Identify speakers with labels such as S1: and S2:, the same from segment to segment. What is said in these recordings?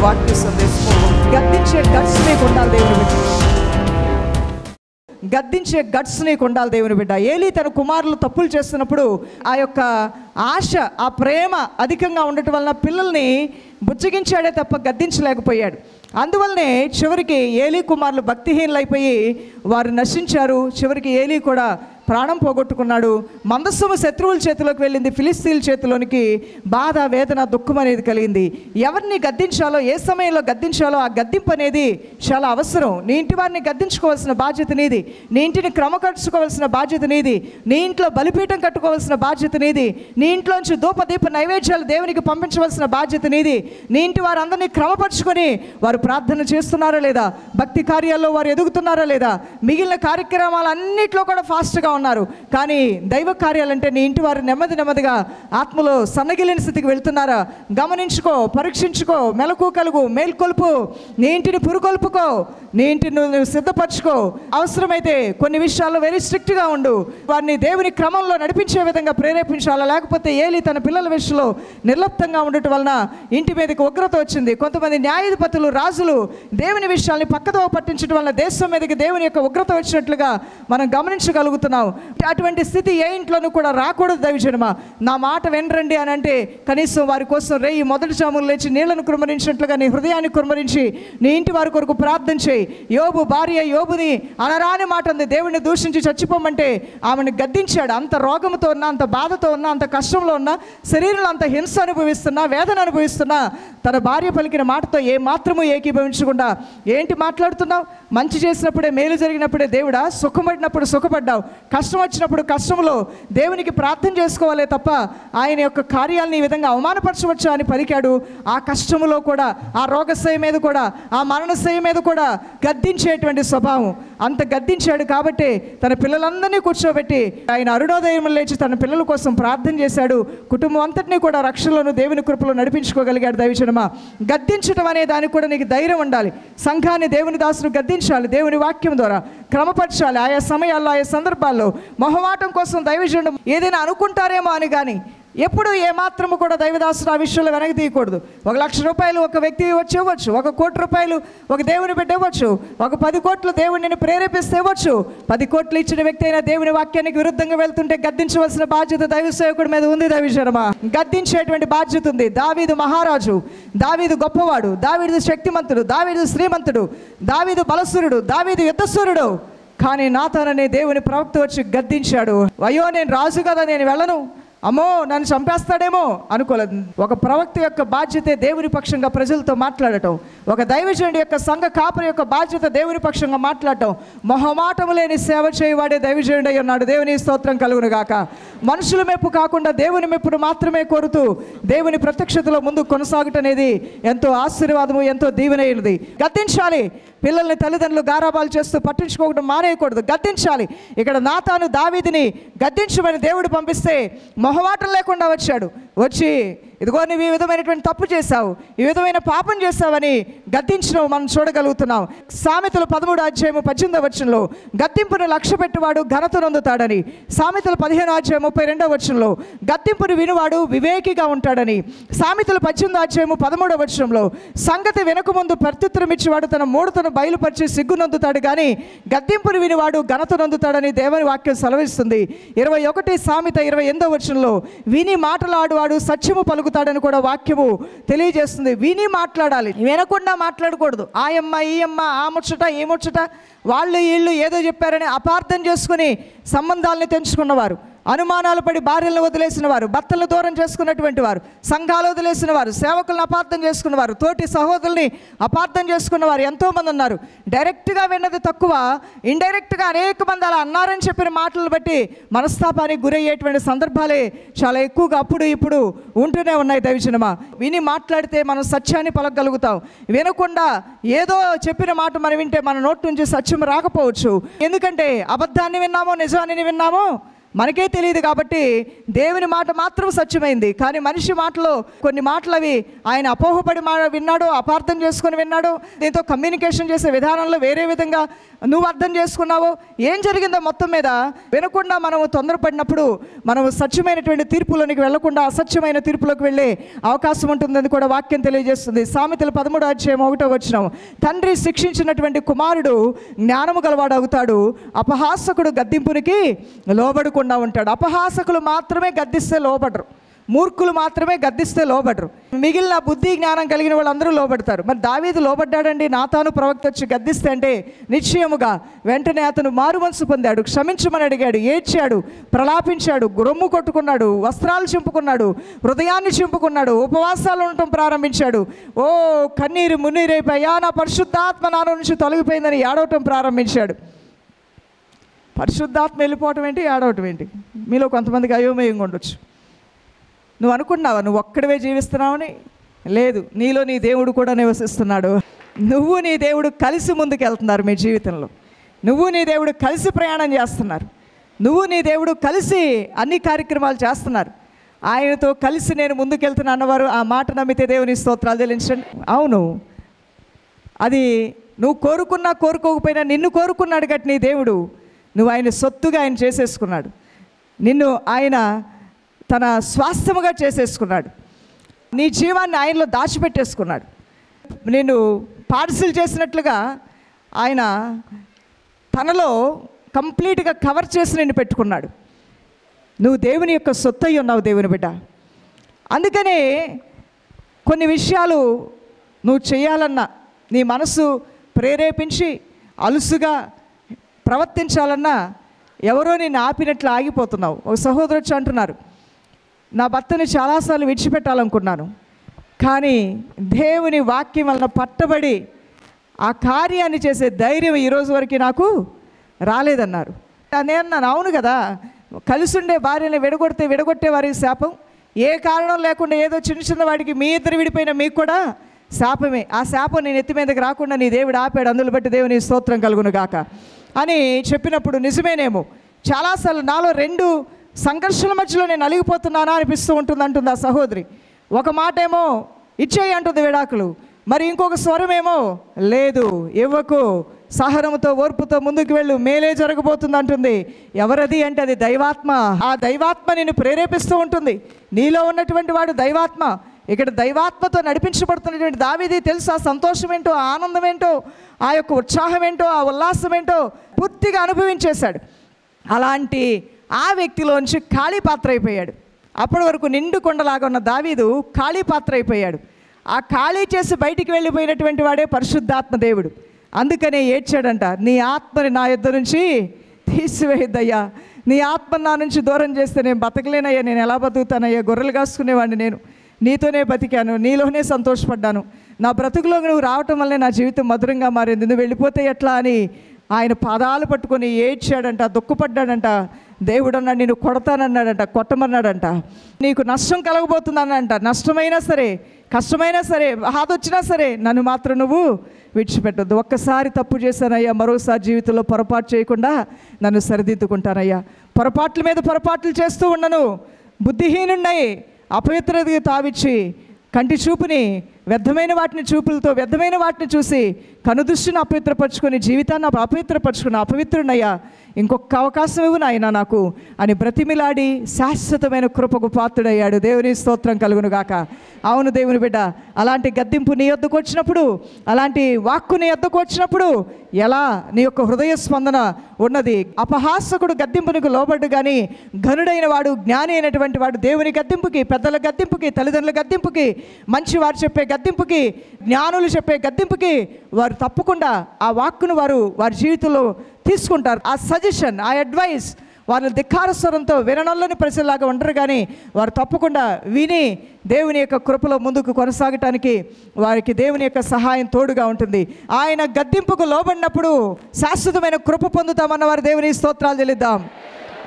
S1: వాక్య సందేశము గద్దించే గట్స్ నీకు ఉండాలి దేవుని బిడ్డ. గద్దించే గట్స్ నీకు ఉండాలి దేవుని బిడ్డ. ఏలీ తన కుమారులు తప్పులు చేస్తున్నప్పుడు ఆ యొక్క ఆశ, ఆ ప్రేమ అధికంగా ఉండటం వలన పిల్లల్ని బుజ్జగించాడే తప్ప గద్దించలేకపోయాడు. అందువల్లనే చివరికి ఏలీ కుమారులు భక్తిహీనులైపోయి వారు నశించారు. చివరికి ఏలీ కూడా ప్రాణం పోగొట్టుకున్నాడు. మందస్సము శత్రువుల చేతిలోకి వెళ్ళింది, ఫిలిస్తీన్ల చేతిలోనికి. బాధ, వేదన, దుఃఖం అనేది కలిగింది. ఎవరిని గద్దించాలో, ఏ సమయంలో గద్దించాలో ఆ గద్దింపు అనేది చాలా అవసరం. నీ ఇంటి వారిని గద్దించుకోవాల్సిన బాధ్యత నీది. నీ ఇంటిని క్రమపరుచుకోవాల్సిన బాధ్యత నీది. నీ ఇంట్లో బలిపీఠం కట్టుకోవాల్సిన బాధ్యత నీది. నీ ఇంట్లోంచి ధూపదీప నైవేద్యాలు దేవునికి పంపించవలసిన బాధ్యత నీది. నీ ఇంటి వారందరినీ క్రమపరుచుకొని వారు ప్రార్థన చేస్తున్నారా లేదా, భక్తి కార్యాల్లో వారు ఎదుగుతున్నారా లేదా, మిగిలిన కార్యక్రమాలన్నింటిలో కూడా ఫాస్ట్గా ఉన్నారు. కానీ దైవ కార్యాలంటే నీ ఇంటి వారు నెమ్మదిగా ఆత్మలో సన్నగిలిన స్థితికి వెళ్తున్నారా గమనించుకో, పరీక్షించుకో, మెలకు కలుగు, మేల్కొల్పు. నీ ఇంటిని పురుకొల్పుకో, నీ ఇంటిని నువ్వు సిద్ధపరచుకో. అవసరమైతే కొన్ని విషయాల్లో వెరీ స్ట్రిక్ట్గా ఉండు. వారిని దేవుని క్రమంలో నడిపించే విధంగా ప్రేరేపించాలా. లేకపోతే ఏలీ తన పిల్లల విషయంలో నిర్లప్తంగా ఉండటం వలన ఇంటి మీదకి ఉగ్రత వచ్చింది. కొంతమంది న్యాయాధిపతులు, రాజులు దేవుని విషయాల్ని పక్కదో పట్టించడం వల్ల దేశం మీదకి దేవుని యొక్క ఉగ్రత వచ్చినట్లుగా మనం గమనించగలుగుతున్నాం. అటువంటి స్థితి ఏ ఇంట్లోనూ కూడా రాకూడదు. దైవజనమా, నా మాట వినరండి అని అంటే కనీసం వారి కోసం రేయి మొదటి జాములు లేచి నీళ్లను కుమ్మరించినట్లుగా నీ హృదయాన్ని కుమ్మరించి నీ ఇంటి వారి కొరకు ప్రార్థన చేయి. యోబు భార్య యోబుని అనరాని మాట అంది, దేవుడిని దూషించి చచ్చిపోమంటే ఆమెను గద్దించాడు. అంత రోగంతో ఉన్నా, అంత బాధతో ఉన్నా, అంత కష్టంలో ఉన్నా, శరీరంలో అంత హింస అనుభవిస్తున్నా, వేదన అనుభవిస్తున్నా, తన భార్య పలికిన మాటతో ఏ మాత్రమూ ఏకీభవించకుండా, ఏంటి మాట్లాడుతున్నావు, మంచి చేసినప్పుడే, మేలు జరిగినప్పుడే దేవుడా, సుఖపడినప్పుడు సుఖపడ్డావు, కష్టం వచ్చినప్పుడు కష్టంలో దేవునికి ప్రార్థన చేసుకోవాలే తప్ప ఆయన యొక్క కార్యాలను ఈ విధంగా అవమానపరచవచ్చా అని పలికాడు. ఆ కష్టములో కూడా, ఆ రోగశయ మీద కూడా, ఆ మరణశయ మీద కూడా గద్దించేటువంటి స్వభావం. అంత గద్దించాడు కాబట్టి తన పిల్లలందరినీ కూర్చోబెట్టి ఆయన అరుణోదయం లేచి తన పిల్లల కోసం ప్రార్థన చేశాడు. కుటుంబం అంతటినీ కూడా రక్షణలోను దేవుని కృపలో నడిపించుకోగలిగాడు. దైవజనమా, గద్దించడం అనే దానికి కూడా నీకు ధైర్యం ఉండాలి. సంఘాన్ని దేవుని దాసులు గద్దించాలి, దేవుని వాక్యం ద్వారా క్రమపరచాలి. ఆయా సమయాల్లో, ఆయా సందర్భాల్లో మొహమాటం కోసం దైవజనుడు ఏదైనా అనుకుంటారేమో అని కానీ ఎప్పుడు ఏమాత్రము కూడా దైవదాసుడు ఆ విషయంలో వెనక్కి తీయకూడదు. 1,00,000 రూపాయలు ఒక వ్యక్తి వచ్చి ఇవ్వచ్చు, 1 కోటి రూపాయలు ఒక దేవుని బిడ్డ ఇవ్వచ్చు, 10 కోట్లు దేవుడిని ప్రేరేపిస్తే ఇవ్వచ్చు. 10 కోట్లు ఇచ్చిన వ్యక్తి అయినా దేవుని వాక్యానికి విరుద్ధంగా వెళ్తుంటే గద్దించవలసిన బాధ్యత దైవ సేవకుడి మీద ఉంది. దైవజనమా, గద్దించేటువంటి బాధ్యత ఉంది. దావీదు మహారాజు, దావీదు గొప్పవాడు, దావీదు శక్తిమంతుడు, దావీదు శ్రీమంతుడు, దావీదు బలసురుడు, దావీదు యుద్ధసూరుడు. కానీ నాతాన్ అనే దేవుని ప్రవక్త వచ్చి గద్దించాడు. అయ్యో, నేను రాజు కదా, నేను వెళ్ళను, అమ్మో నన్ను చంపేస్తాడేమో అనుకోలేదు. ఒక ప్రవక్త యొక్క బాధ్యతే దేవుని పక్షంగా ప్రజలతో మాట్లాడటం. ఒక దైవజనుడి యొక్క సంఘ కాపరి యొక్క బాధ్యత దేవుని పక్షంగా మాట్లాడటం. మొహమాటము లేని సేవ చేయవాడే దైవజనుడై ఉన్నాడు. దేవుని స్తోత్రం కలుగును గాక. మనుషుల మెప్పు కాకుండా దేవుని మెప్పును మాత్రమే కోరుతూ దేవుని ప్రత్యక్షతలో ముందు కొనసాగటం అనేది ఎంతో ఆశీర్వాదము, ఎంతో దీవెనైనది. గద్దించాలి. పిల్లల్ని తల్లిదండ్రులు గారాబాలు చేస్తూ పట్టించుకోవడం మానేయకూడదు, గద్దించాలి. ఇక్కడ నాతాను దావీదుని గద్దించమని దేవుడు పంపిస్తే మొహమాటం లేకుండా వచ్చాడు. వచ్చి ఇదిగో నువ్వు ఈ విధమైనటువంటి తప్పు చేశావు, ఈ విధమైన పాపం చేశావని గద్దించడం మనం చూడగలుగుతున్నాం. సామెతలు 13:18 గద్దింపును లక్ష్యపెట్టువాడు ఘనత నొందుతాడని, సామెతలు 15:32 గద్దింపును వినువాడు వివేకిగా ఉంటాడని, సామెతలు 18:13 సంగతి వెనుకముందు ప్రత్యుత్తరం ఇచ్చేవాడు తన మూఢతను బయలుపరిచి సిగ్గు నొందుతాడు కానీ గద్దింపును వినివాడు ఘనత నొందుతాడని దేవుని వాక్యం సెలవిస్తుంది. 21 సామెత 28 విని మాటలాడువాడు సత్యము పలుకుతాడని కూడా వాక్యము తెలియజేస్తుంది. విని మాట్లాడాలి, వినకుండా మాట్లాడకూడదు. ఆయమ్మ, ఈ అమ్మ, ఆ ముచ్చట, ఈ ముచ్చట, వాళ్ళు వీళ్ళు ఏదో చెప్పారని అపార్థం చేసుకుని సంబంధాలని తెంచుకున్నవారు, అనుమానాలు పడి భార్యలను వదిలేసిన వారు, భర్తలను దూరం చేసుకున్నటువంటి వారు, సంఘాలు వదిలేసిన వారు, సేవకులను అపార్థం చేసుకున్నవారు, తోటి సహోదరుల్ని అపార్థం చేసుకున్నవారు ఎంతోమంది ఉన్నారు. డైరెక్ట్గా విన్నది తక్కువ, ఇండైరెక్ట్గా అనేక మంది అలా అన్నారని చెప్పిన మాటలను బట్టి మనస్తాపానికి గురయ్యేటువంటి సందర్భాలే చాలా ఎక్కువగా అప్పుడు ఇప్పుడు ఉంటూనే ఉన్నాయి. దైవజనమా, విని మాట్లాడితే మనం సత్యాన్ని పలకగలుగుతాం. వినకుండా ఏదో చెప్పిన మాట మనం వింటే మన నోటి నుంచి సత్యం రాకపోవచ్చు. ఎందుకంటే అబద్ధాన్ని విన్నామో నిజాన్ని విన్నామో మనకే తెలియదు కాబట్టి దేవుని మాట మాత్రం సత్యమైంది. కానీ మనిషి మాటలో కొన్ని మాటలు అవి ఆయన అపోహపడి విన్నాడు, అపార్థం చేసుకొని విన్నాడు. దీంతో కమ్యూనికేషన్ చేసే విధానంలో వేరే విధంగా నువ్వు అర్థం చేసుకున్నావు. ఏం జరిగిందో మొత్తం మీద వినకుండా మనము తొందరపడినప్పుడు మనము సత్యమైనటువంటి తీర్పులోనికి వెళ్లకుండా అసత్యమైన తీర్పులోకి వెళ్ళే అవకాశం ఉంటుందని కూడా వాక్యం తెలియజేస్తుంది. సామెతలు 13:1 తండ్రి శిక్షించినటువంటి కుమారుడు జ్ఞానము గలవాడు అవుతాడు, అపహాసకుడు గద్దింపునికి లోబడకుండా ఉంటాడు. అపహాసకులు మాత్రమే గద్దిస్తే లోబడరు, మూర్ఖులు మాత్రమే గద్దిస్తే లోబడరు. మిగిలిన బుద్ధి జ్ఞానం కలిగిన వాళ్ళందరూ లోబడతారు. మరి దావీదు లోబడ్డాడండి. నాతాను ప్రవక్త వచ్చి గద్దిస్తే అంటే నిశ్చయముగా వెంటనే అతను మారుమనసు పొందాడు, క్షమించమని అడిగాడు, ఏడ్చాడు, ప్రలాపించాడు, రొమ్ము కొట్టుకున్నాడు, వస్త్రాలు చింపుకున్నాడు, హృదయాన్ని చింపుకున్నాడు, ఉపవాసాలు ఉండటం ప్రారంభించాడు. ఓ కన్నీరు మున్నీరైపోయా, నా పరిశుద్ధాత్మ నాలో నుంచి తొలగిపోయిందని ఏడవటం ప్రారంభించాడు. పరిశుద్ధాత్మ వెళ్ళిపోవటం ఏంటి, ఏడవటం ఏంటి? మీలో కొంతమందికి అయోమయంగా ఉండొచ్చు. నువ్వు అనుకున్నావా నువ్వు ఒక్కడివే జీవిస్తున్నావని? లేదు, నీలో నీ దేవుడు కూడా నివసిస్తున్నాడు. నువ్వు నీ దేవుడు కలిసి ముందుకు వెళ్తున్నారు. మీ జీవితంలో నువ్వు నీ దేవుడు కలిసి ప్రయాణం చేస్తున్నారు. నువ్వు నీ దేవుడు కలిసి అన్ని కార్యక్రమాలు చేస్తున్నారు. ఆయనతో కలిసి నేను ముందుకెళ్తున్నా అన్నవారు ఆ మాట నమ్మితే దేవుని స్తోత్రాలు చెల్లించండి. అవును, అది నువ్వు కోరుకున్నా కోరుకోకపోయినా నిన్ను కోరుకున్నాడు గట్టి నీ దేవుడు. నువ్వు ఆయన సొత్తుగా ఆయన చేసేసుకున్నాడు. నిన్ను ఆయన తన స్వాస్థ్యముగా చేసేసుకున్నాడు. నీ జీవాన్ని ఆయనలో దాచిపెట్టేసుకున్నాడు. నేను పార్సిల్ చేసినట్లుగా ఆయన తనలో కంప్లీట్గా కవర్ చేసి నిన్ను పెట్టుకున్నాడు. నువ్వు దేవుని యొక్క సొత్తు అయి ఉన్నావు, దేవుని బిడ్డ. అందుకనే కొన్ని విషయాలు నువ్వు చేయాలన్నా, నీ మనసు ప్రేరేపించి అలుసుగా ప్రవర్తించాలన్నా ఎవరో నిన్ను ఆపినట్లు ఆగిపోతున్నావు. ఒక సహోదరు వచ్చి అంటున్నారు, నా భర్తని చాలాసార్లు విడిచిపెట్టాలనుకున్నాను, కానీ దేవుని వాక్యం వలన పట్టబడి ఆ కార్యాన్ని చేసే ధైర్యం ఈరోజు వరకు నాకు రాలేదన్నారు. నేను అన్నాను, అవును కదా, కలిసి ఉండే భార్యని విడగొట్టే వారికి శాపం, ఏ కారణం లేకుండా ఏదో చిన్న వాడికి మీ ఇద్దరు విడిపోయిన మీకు కూడా శాపమే. ఆ శాపం నేను ఎత్తి మీదకి రాకుండా నీ దేవుడు ఆపాడు, అందులో బట్టి దేవుని స్తోత్రం కలుగును గాక అని చెప్పినప్పుడు నిజమేనేమో. చాలాసార్లు నాలో రెండు సంఘర్షణ మధ్యలో నేను నలిగిపోతున్నానా అనిపిస్తూ అంటుంది ఆ సహోదరి. ఒక మాట ఏమో ఇచ్చేయి అంటుంది విడాకులు, మరి ఇంకొక స్వరమేమో లేదు ఇవ్వకు, సహనముతో ఓర్పుతో ముందుకు వెళ్ళు, మేలే జరగబోతుంది అంటుంది. ఎవరది అంటే అది దైవాత్మ. ఆ దైవాత్మ నిన్ను ప్రేరేపిస్తూ ఉంటుంది. నీలో ఉన్నటువంటి వాడు దైవాత్మ. ఇక్కడ దైవాత్మతో నడిపించబడుతున్నటువంటి దావీదు తెలుసు ఆ సంతోషం ఏంటో, ఆ ఆనందం ఏంటో, ఆ యొక్క ఉత్సాహం ఏంటో, ఆ ఉల్లాసం ఏంటో పూర్తిగా అనుభవించేశాడు. అలాంటి ఆ వ్యక్తిలోంచి ఖాళీ పాత్ర అయిపోయాడు. అప్పటి వరకు నిండు కొండలాగా ఉన్న దావీదు ఖాళీ పాత్ర అయిపోయాడు. ఆ ఖాళీ చేసి బయటికి వెళ్ళిపోయినటువంటి వాడే పరిశుద్ధాత్మ దేవుడు. అందుకనే ఏడ్చాడంట, నీ ఆత్మని నా యొద్ద నుంచి తీసివేయద్దయ్యా, నీ ఆత్మని నా నుంచి దూరం చేస్తే నేను బతకలేనయ్యా, నేను ఎలా బతుకుతానయ్యా, గొర్రెలు కాసుకునేవాడిని, నేను నీతోనే బతికాను, నీలోనే సంతోషపడ్డాను, నా బ్రతుకులో నువ్వు రావటం వల్లే నా జీవితం మధురంగా మారింది, నువ్వు వెళ్ళిపోతే ఎట్లా అని ఆయన పాదాలు పట్టుకొని ఏడ్చాడంట, దుఃఖపడ్డాడంట. దేవుడు అన్నాడు, నేను కొడతానన్నాడంట, కొట్టమన్నాడంట, నీకు నష్టం కలగబోతుందనంట, నష్టమైనా సరే, కష్టమైనా సరే, బాధ వచ్చినా సరే నన్ను మాత్రం నువ్వు విడిచిపెట్టొద్దు. ఒక్కసారి తప్పు చేశానయ్యా, మరోసారి జీవితంలో పొరపాటు చేయకుండా నన్ను సరిదిద్దుకుంటానయ్యా, పొరపాట్ల మీద పొరపాట్లు చేస్తూ ఉండను, బుద్ధిహీనున్నాయి, అపవిత్రతకి తావిచ్చి కంటి చూపుని వ్యర్థమైన వాటిని చూపులతో వ్యర్థమైన వాటిని చూసి కనుదృష్టిని అపవిత్రపరుచుకొని జీవితాన్ని అపవిత్రపరుచుకుని అపవిత్రునయ్యా, ఇంకొక అవకాశం ఇవ్వు నాయనా నాకు అని బ్రతిమిలాడి శాశ్వతమైన కృపకు పాత్రుడయ్యాడు. దేవుని స్తోత్రం కలుగును గాక. అవును దేవుని బిడ్డ, అలాంటి గద్దింపు నీ యొద్దకు వచ్చినప్పుడు, అలాంటి వాక్కు నీ యొద్దకు వచ్చినప్పుడు ఎలా నీ యొక్క హృదయ స్పందన ఉన్నది? అపహాసకుడు గద్దింపునికి లోబడ్డు కానీ ఘనుడైన వాడు, జ్ఞాని అయినటువంటి వాడు దేవుని గద్దింపుకి, పెద్దల గద్దింపుకి, తల్లిదండ్రుల గద్దింపుకి, మంచి వారు చెప్పే గద్దింపుకి, జ్ఞానులు చెప్పే గద్దింపుకి వారు తప్పకుండా ఆ వాక్కును వారి జీవితంలో తీసుకుంటారు. ఆ సజెషన్, ఆ అడ్వైస్ వారిని ధిక్కారస్వరంతో విననొల్లని ప్రజల్లాగా ఉండరు, కానీ వారు తప్పకుండా విని దేవుని యొక్క కృపలో ముందుకు కొనసాగటానికి వారికి దేవుని యొక్క సహాయం తోడుగా ఉంటుంది. ఆయన గద్దింపుకు లోబడినప్పుడు శాశ్వతమైన కృప పొందుతామన్న వారు దేవుని స్తోత్రాలు చెల్లిద్దాం.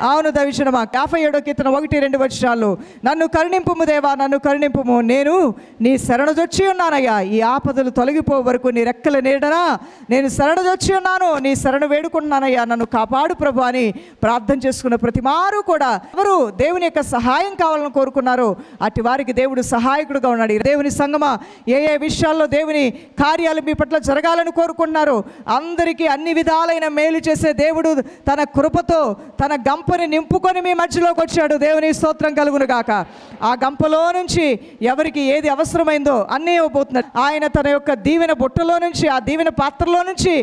S1: అవును దైవజనమా, 57వ కీర్తన 1-2 వచనాలు, నన్ను కరుణింపుము దేవా, నన్ను కరుణింపుము, నేను నీ శరణుజొచ్చి ఉన్నానయ్యా, ఈ ఆపదలు తొలగిపో వరకు నీ రెక్కల నీడనా నేను శరణుజొచ్చి ఉన్నాను, నీ శరణు వేడుకుంటున్నానయ్యా, నన్ను కాపాడు ప్రభు అని ప్రార్థన చేసుకున్న ప్రతి మారు కూడా ఎవరు దేవుని యొక్క సహాయం కావాలని కోరుకున్నారో అటు వారికి దేవుడు సహాయకుడుగా ఉన్నాడు. దేవుని సంగమా, ఏ ఏ విషయాల్లో దేవుని కార్యాలు మీ పట్ల జరగాలని కోరుకుంటున్నారో అందరికీ అన్ని విధాలైన మేలు చేసే దేవుడు తన కృపతో తన గంపని నింపుకొని మీ మధ్యలోకి వచ్చాడు. దేవుని స్తోత్రం కలుగును గాక. ఆ గంపలో నుంచి ఎవరికి ఏది అవసరమైందో అన్నీ ఇవ్వబోతున్నాడు ఆయన. తన యొక్క దీవెన బుట్టలో నుంచి, ఆ దీవెన పాత్రలో నుంచి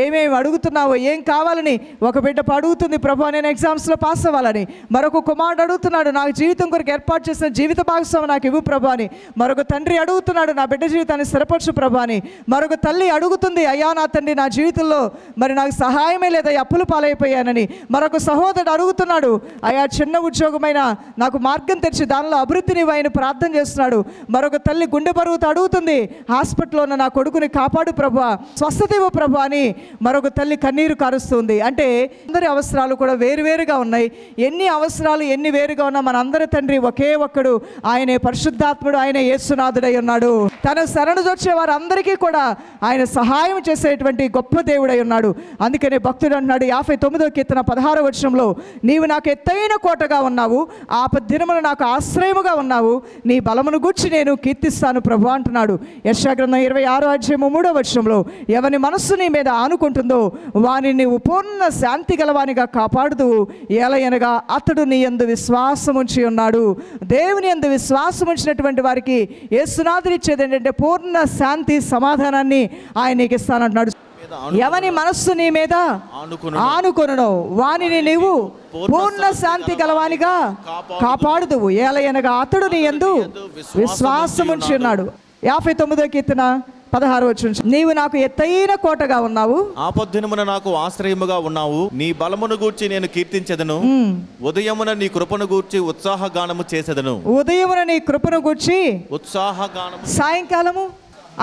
S1: ఏమేమి అడుగుతున్నావో, ఏం కావాలని ఒక బిడ్డ అడుగుతుంది, ప్రభు నేను ఎగ్జామ్స్లో పాస్ అవ్వాలని. మరొక కుమారుడు అడుగుతున్నాడు, నాకు జీవితం కొరకు ఏర్పాటు చేసిన జీవిత భాగస్వామి నాకు ఇవ్వు ప్రభు అని. మరొక తండ్రి అడుగుతున్నాడు, నా బిడ్డ జీవితాన్ని స్థిరపరచు ప్రభు అని. మరొక తల్లి అడుగుతుంది, అయ్యా నా తండ్రి నా జీవితంలో మరి నాకు సహాయమే లేదా, అప్పులు పాలైపోయానని. మరొక సహోదరుడు అడుగుతున్నాడు, అయ్యా చిన్న ఉద్యోగమైన నాకు మార్గం తెరిచి దానిలో అభివృద్ధిని ఆయన ప్రార్థన చేస్తున్నాడు. మరొక తల్లి గుండె బరువుతో అడుగుతుంది, హాస్పిటల్లో ఉన్న నా కొడుకుని కాపాడు ప్రభువా, స్వస్థత ఇవ్వు ప్రభు అని. మరొక తల్లి కన్నీరు కారుస్తుంది. అంటే అందరి అవసరాలు కూడా వేరువేరుగా ఉన్నాయి. ఎన్ని అవసరాలు ఎన్ని వేరుగా ఉన్నా మన అందరి తండ్రి ఒకే ఒక్కడు, ఆయనే పరిశుద్ధాత్ముడు, ఆయన యేసునాథుడై ఉన్నాడు. తన శరణుజొచ్చే వారందరికీ కూడా ఆయన సహాయం చేసేటువంటి గొప్ప దేవుడై ఉన్నాడు. అందుకనే భక్తుడు అన్నాడు 59వ కీర్తన 16వ వచనంలో, నీవు నాకు ఎత్తైన కోటగా ఉన్నావు, ఆపద్దినమున నాకు ఆశ్రయముగా ఉన్నావు, నీ బలమును గూర్చి నేను కీర్తిస్తాను ప్రభు అంటున్నాడు. యెషయా గ్రంథం 26వ అధ్యాయము 3వ వచనంలో, ఎవని మనస్సు నీ మీద ఆనుకుంటుందో వానిని నీవు పూర్ణ శాంతి గలవానిగా కాపాడుదువు, ఏలయనగా అతడు నీ యందు విశ్వాసం ఉంచి ఉన్నాడు. దేవుని యందు విశ్వాసం ఉంచినటువంటి వారికి యేసునాథుడు ఇచ్చేది ఏంటంటే పూర్ణ శాంతి సమాధానాన్ని ఆయన నీకు ఇస్తానంటున్నాడు. ఎవని మనస్సు నీ మీద ఆనుకొనునో వానిని నీవు పూర్ణ శాంతి గలవానిగా కాపాడుదువు, ఏలయనగా అతడు నీ యందు విశ్వాసం ఉంచి ఉన్నాడు. 59వ కీర్తన 16వ వచనం, నీవు నాకు ఎత్తైన కోటగా ఉన్నావు,
S2: ఆపద్దినమున నాకు ఆశ్రయముగా ఉన్నావు, నీ బలమును గూర్చి నేను కీర్తించెదను, ఉదయమున నీ కృపను గూర్చి ఉత్సాహగానము చేసెదను.
S1: ఉదయమున నీ కృపను గూర్చి
S2: ఉత్సాహగానము,
S1: సాయంకాలము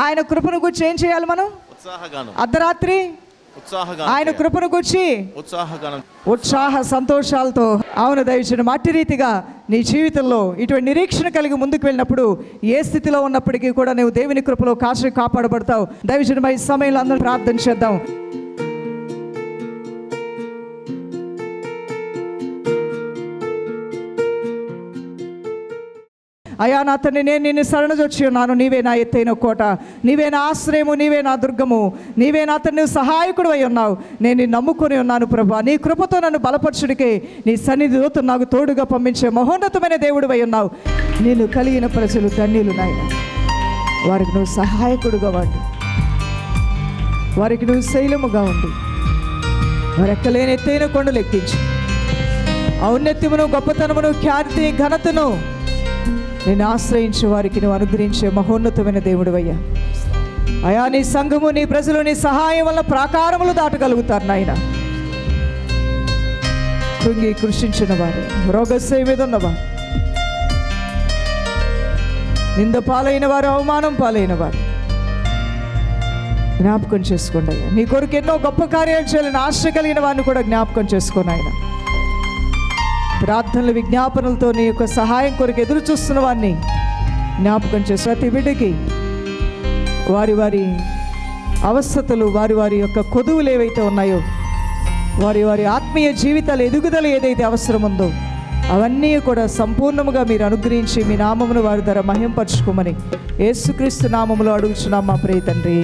S1: ఆయన కృపను గూర్చి ఏం చేయాలి మనం?
S2: ఉత్సాహగానం.
S1: అర్ధరాత్రి ఆయన కృపను గూర్చి ఉత్సాహ సంతోషాలతో. అవును దైవజనం, అట్టి రీతిగా నీ జీవితంలో ఇటువంటి నిరీక్షణ కలిగి ముందుకు వెళ్ళినప్పుడు ఏ స్థితిలో ఉన్నప్పటికీ కూడా నువ్వు దేవుని కృపలో కాపాడబడతావు. దైవజనం ఈ సమయంలో అందరూ ప్రార్థన చేద్దాం. అయ్యా నా తండ్రి, నేను నిన్ను శరణుజొచ్చి ఉన్నాను, నీవే నా ఎత్తైన కోట, నీవే నా ఆశ్రయము, నీవే నా దుర్గము, నీవే నా తండ్రి సహాయకుడు అయి ఉన్నావు. నేను నిన్ను నమ్ముకొని ఉన్నాను ప్రభా. నీ కృపతో నన్ను బలపరచుడికే నీ సన్నిధితో నాకు తోడుగా పంపించే మహోన్నతమైన దేవుడు అయి ఉన్నావు. నేను కలిగిన ప్రజలు ధన్యులు నాయన. వారికి నువ్వు సహాయకుడుగా వాడు, వారికి నువ్వు శైలముగా ఉండి వారు ఎక్కలేని ఎత్తైన కొండలు ఎక్కించు. ఔన్నత్యమును, గొప్పతనమును, ఖ్యాతి, ఘనతను నేను ఆశ్రయించే వారికి నువ్వు అనుగ్రహించే మహోన్నతమైన దేవుడు అయ్యా. అయా నీ సంఘము, నీ ప్రజలు నీ సహాయం వల్ల ప్రాకారములు దాటగలుగుతారు నాయన. కృంగి కృషించిన వారు, రోగశయ మీద ఉన్నవారు, నింద పాలైన వారు, అవమానం పాలైన వారు జ్ఞాపకం చేసుకోండి అయ్యా. నీ కొరకు ఎన్నో గొప్ప కార్యాలు చేయాలని ఆశ కలిగిన వారిని కూడా జ్ఞాపకం చేసుకోండి ఆయన. ప్రార్థనలు, విజ్ఞాపనలతో నీ యొక్క సహాయం కొరకు ఎదురు చూస్తున్న వారిని జ్ఞాపకం చేసి ప్రతి బిడ్డకి వారి వారి అవస్థతలు, వారి వారి యొక్క కొదువులు ఏవైతే ఉన్నాయో, వారి వారి ఆత్మీయ జీవితాల ఎదుగుదల ఏదైతే అవసరం ఉందో అవన్నీ కూడా సంపూర్ణముగా మీరు అనుగ్రహించి మీ నామమును వారి ధర మహింపరచుకోమని యేసుక్రీస్తు నామములో అడుగుచున్నాం మా ప్రియ తండ్రి.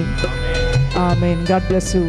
S1: ఆమేన్. God bless you.